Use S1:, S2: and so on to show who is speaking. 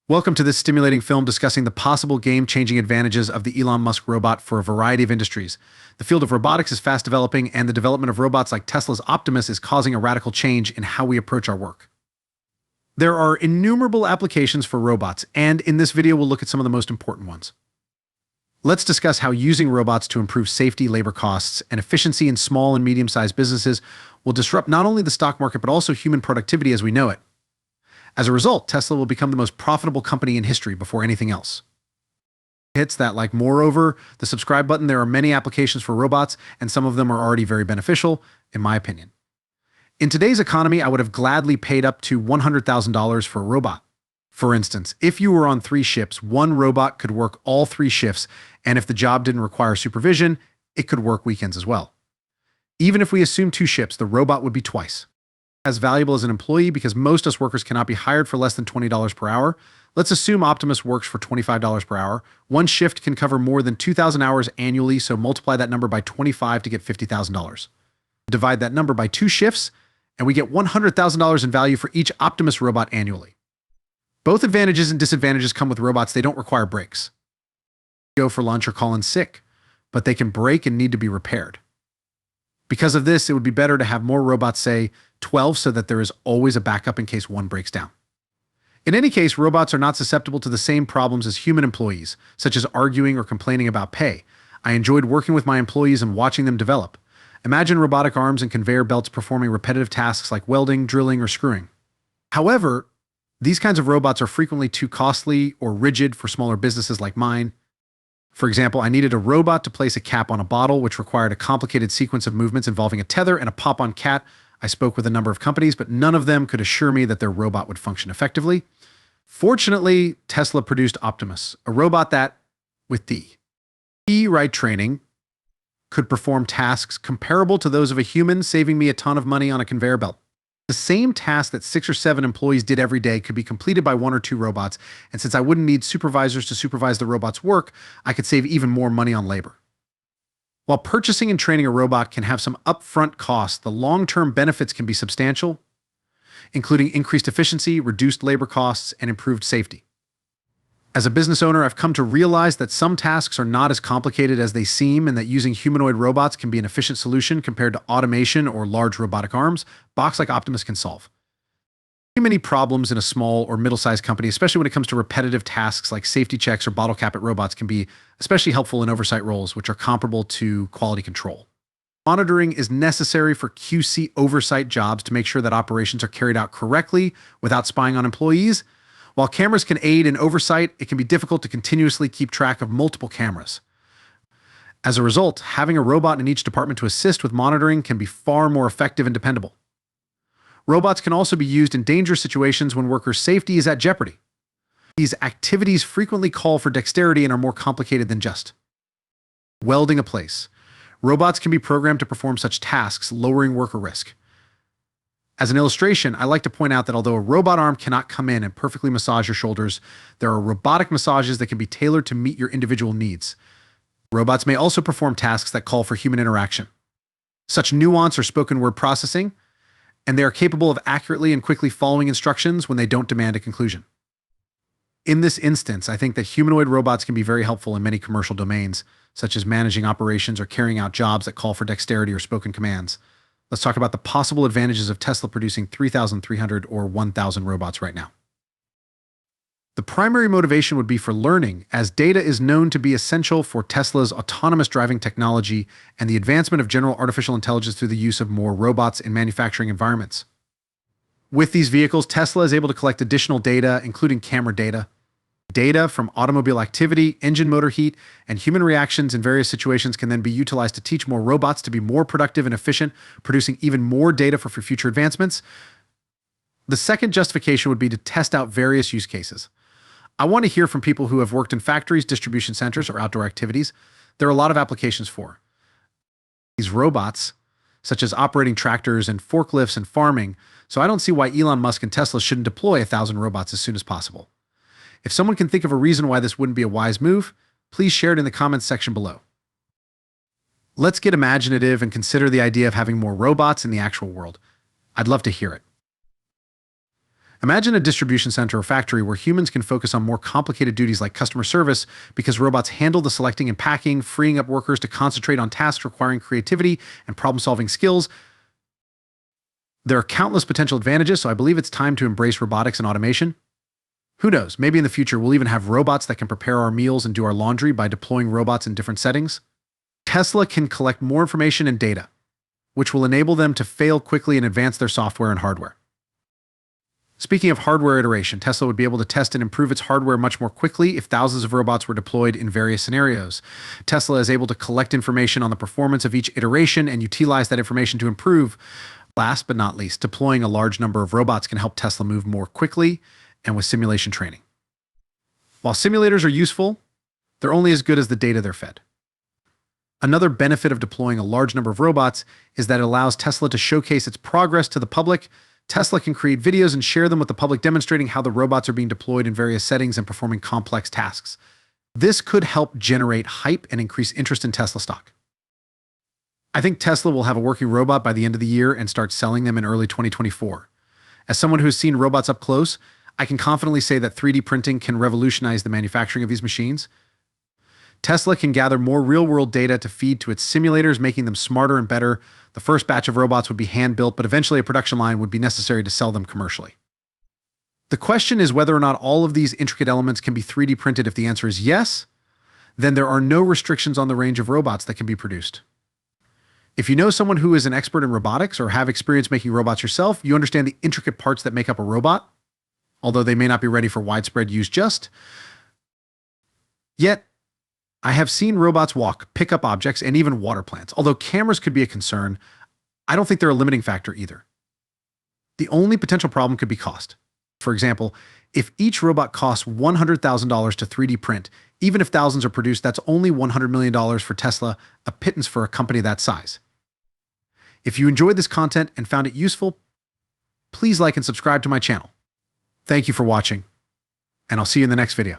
S1: Welcome to this stimulating film discussing the possible game-changing advantages of the Elon Musk robot for a variety of industries. The field of robotics is fast developing, and the development of robots like Tesla's Optimus is causing a radical change in how we approach our work. There are innumerable applications for robots, and in this video we'll look at some of the most important ones. Let's discuss how using robots to improve safety, labor costs, and efficiency in small and medium-sized businesses will disrupt not only the stock market but also human productivity as we know it. As a result, Tesla will become the most profitable company in history before anything else. Hits that like moreover, the subscribe button, there are many applications for robots, and some of them are already very beneficial, in my opinion. In today's economy, I would have gladly paid up to $100,000 for a robot. For instance, if you were on 3 ships, one robot could work all 3 shifts, and if the job didn't require supervision, it could work weekends as well. Even if we assume 2 ships, the robot would be twice as valuable as an employee because most us workers cannot be hired for less than $20 per hour. Let's assume Optimus works for $25 per hour. One shift can cover more than 2,000 hours annually, so multiply that number by 25 to get $50,000. Divide that number by 2 shifts, and we get $100,000 in value for each Optimus robot annually. Both advantages and disadvantages come with robots. They don't require breaks. Go for lunch or call in sick, but they can break and need to be repaired. Because of this, it would be better to have more robots, say 12, so that there is always a backup in case one breaks down. In any case, robots are not susceptible to the same problems as human employees, such as arguing or complaining about pay. I enjoyed working with my employees and watching them develop. Imagine robotic arms and conveyor belts performing repetitive tasks like welding, drilling, or screwing. However, these kinds of robots are frequently too costly or rigid for smaller businesses like mine. For example, I needed a robot to place a cap on a bottle, which required a complicated sequence of movements involving a tether and a pop-on cat. I spoke with a number of companies, but none of them could assure me that their robot would function effectively. Fortunately, Tesla produced Optimus, a robot that, with the right training, could perform tasks comparable to those of a human, saving me a ton of money on a conveyor belt. The same task that 6 or 7 employees did every day could be completed by 1 or 2 robots, and since I wouldn't need supervisors to supervise the robot's work, I could save even more money on labor. While purchasing and training a robot can have some upfront costs, the long-term benefits can be substantial, including increased efficiency, reduced labor costs, and improved safety. As a business owner, I've come to realize that some tasks are not as complicated as they seem and that using humanoid robots can be an efficient solution compared to automation or large robotic arms. Box like Optimus can solve many problems in a small or middle-sized company, especially when it comes to repetitive tasks like safety checks or bottle cap at robots can be especially helpful in oversight roles, which are comparable to quality control. Monitoring is necessary for QC oversight jobs to make sure that operations are carried out correctly without spying on employees. While cameras can aid in oversight, it can be difficult to continuously keep track of multiple cameras. As a result, having a robot in each department to assist with monitoring can be far more effective and dependable. Robots can also be used in dangerous situations when workers' safety is at jeopardy. These activities frequently call for dexterity and are more complicated than just welding a place. Robots can be programmed to perform such tasks, lowering worker risk. As an illustration, I like to point out that although a robot arm cannot come in and perfectly massage your shoulders, there are robotic massages that can be tailored to meet your individual needs. Robots may also perform tasks that call for human interaction, such nuance or spoken word processing, and they are capable of accurately and quickly following instructions when they don't demand a conclusion. In this instance, I think that humanoid robots can be very helpful in many commercial domains, such as managing operations or carrying out jobs that call for dexterity or spoken commands. Let's talk about the possible advantages of Tesla producing 3,300 or 1,000 robots right now. The primary motivation would be for learning, as data is known to be essential for Tesla's autonomous driving technology and the advancement of general artificial intelligence through the use of more robots in manufacturing environments. With these vehicles, Tesla is able to collect additional data, including camera data. Data from automobile activity, engine motor heat, and human reactions in various situations can then be utilized to teach more robots to be more productive and efficient, producing even more data for future advancements. The second justification would be to test out various use cases. I want to hear from people who have worked in factories, distribution centers, or outdoor activities. There are a lot of applications for these robots, such as operating tractors and forklifts and farming, so I don't see why Elon Musk and Tesla shouldn't deploy 1,000 robots as soon as possible. If someone can think of a reason why this wouldn't be a wise move, please share it in the comments section below. Let's get imaginative and consider the idea of having more robots in the actual world. I'd love to hear it. Imagine a distribution center or factory where humans can focus on more complicated duties like customer service because robots handle the selecting and packing, freeing up workers to concentrate on tasks requiring creativity and problem-solving skills. There are countless potential advantages, so I believe it's time to embrace robotics and automation. Who knows, maybe in the future we'll even have robots that can prepare our meals and do our laundry by deploying robots in different settings. Tesla can collect more information and data, which will enable them to fail quickly and advance their software and hardware. Speaking of hardware iteration, Tesla would be able to test and improve its hardware much more quickly if thousands of robots were deployed in various scenarios. Tesla is able to collect information on the performance of each iteration and utilize that information to improve. Last but not least, deploying a large number of robots can help Tesla move more quickly and with simulation training. While simulators are useful, they're only as good as the data they're fed. Another benefit of deploying a large number of robots is that it allows Tesla to showcase its progress to the public. Tesla can create videos and share them with the public demonstrating how the robots are being deployed in various settings and performing complex tasks. This could help generate hype and increase interest in Tesla stock. I think Tesla will have a working robot by the end of the year and start selling them in early 2024. As someone who's seen robots up close, I can confidently say that 3D printing can revolutionize the manufacturing of these machines. Tesla can gather more real-world data to feed to its simulators, making them smarter and better. The first batch of robots would be hand-built, but eventually a production line would be necessary to sell them commercially. The question is whether or not all of these intricate elements can be 3D printed. If the answer is yes, then there are no restrictions on the range of robots that can be produced. If you know someone who is an expert in robotics or have experience making robots yourself, you understand the intricate parts that make up a robot, although they may not be ready for widespread use just yet. I have seen robots walk, pick up objects, and even water plants. Although cameras could be a concern, I don't think they're a limiting factor either. The only potential problem could be cost. For example, if each robot costs $100,000 to 3D print, even if thousands are produced, that's only $100 million for Tesla, a pittance for a company that size. If you enjoyed this content and found it useful, please like and subscribe to my channel. Thank you for watching, and I'll see you in the next video.